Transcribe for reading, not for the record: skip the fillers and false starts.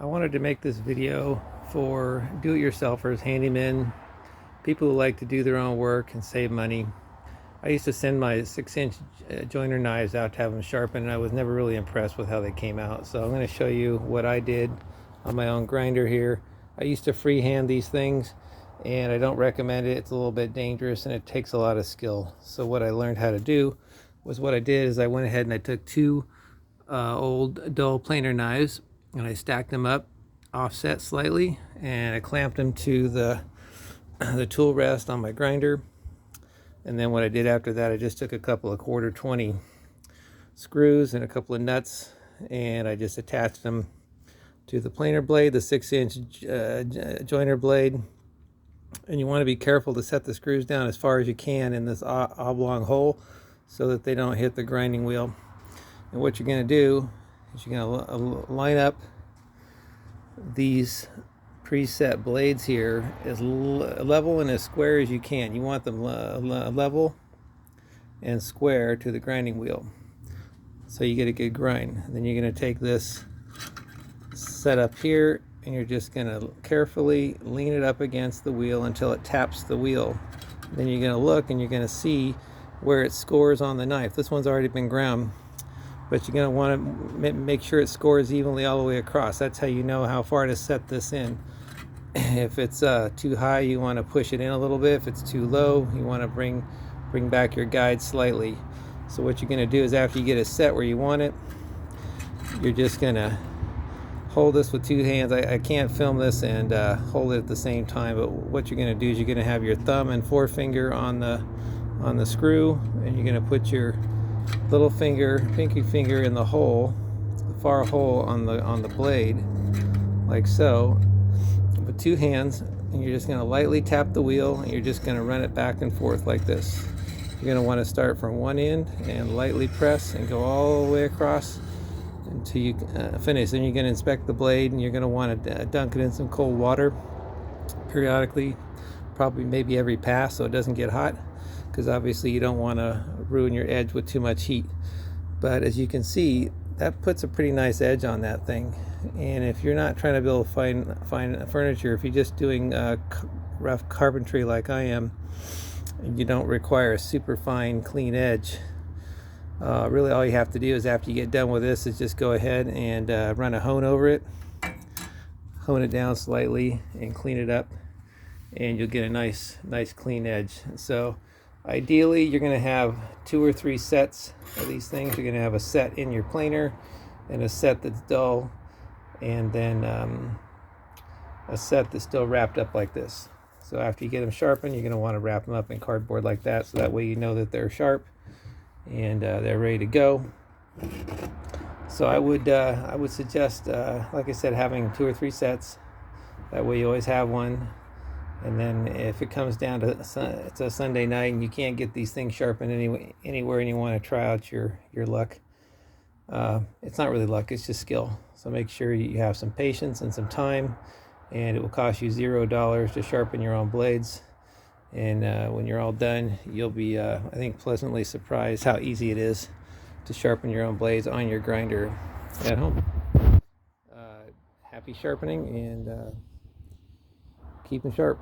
I wanted to make this video for do-it-yourselfers, handymen, people who like to do their own work and save money. I used to send my 6-inch joiner knives out to have them sharpened, and I was never really impressed with how they came out. So I'm going to show you what I did on my own grinder here. I used to freehand these things, and I don't recommend it. It's a little bit dangerous, and it takes a lot of skill. So what I learned how to do was what I did is I went ahead and I took two old dull planer knives, and I stacked them up offset slightly, and I clamped them to the tool rest on my grinder. And then what I did after that, I just took a couple of 1/4 20 screws and a couple of nuts, and I just attached them to the planer blade, the 6-inch joiner blade. And you want to be careful to set the screws down as far as you can in this oblong hole so that they don't hit the grinding wheel. And what you're going to do is you're going to line up these preset blades here as level and as square as you can. You want them level and square to the grinding wheel so you get a good grind. And then you're going to take this set up here, and you're just going to carefully lean it up against the wheel until it taps the wheel. Then you're going to look and you're going to see where it scores on the knife. This one's already been ground, but you're going to want to make sure it scores evenly all the way across. That's how you know how far to set this in. If it's too high, you want to push it in a little bit. If it's too low, you want to bring back your guide slightly. So what you're going to do is after you get it set where you want it, you're just going to hold this with two hands. I can't film this and hold it at the same time, but what you're going to do is you're going to have your thumb and forefinger on the screw, and you're going to put your little finger, pinky finger, in the hole, the far hole on the blade, like so, with two hands, and you're just going to lightly tap the wheel, and you're just going to run it back and forth like this. You're going to want to start from one end and lightly press and go all the way across until you finish. Then you're going to inspect the blade, and you're going to want to dunk it in some cold water periodically, probably maybe every pass, so it doesn't get hot, because obviously you don't want to ruin your edge with too much heat. But as you can see, that puts a pretty nice edge on that thing. And if you're not trying to build fine furniture, if you're just doing rough carpentry like I am, and you don't require a super fine clean edge, really all you have to do is after you get done with this is just go ahead and run a hone over it, hone it down slightly and clean it up, and you'll get a nice clean edge. So ideally you're going to have 2 or 3 sets of these things. You're going to have a set in your planer and a set that's dull, and then a set that's still wrapped up like this. So after you get them sharpened, you're going to want to wrap them up in cardboard like that, so that way you know that they're sharp and they're ready to go. So I would suggest, like I said, having 2 or 3 sets. That way you always have one. And then if it comes down to it's a Sunday night and you can't get these things sharpened anywhere, and you want to try out your luck, it's not really luck, it's just skill. So make sure you have some patience and some time, and it will cost you $0 to sharpen your own blades. And when you're all done, you'll be, I think, pleasantly surprised how easy it is to sharpen your own blades on your grinder at home. Happy sharpening, and keep them sharp.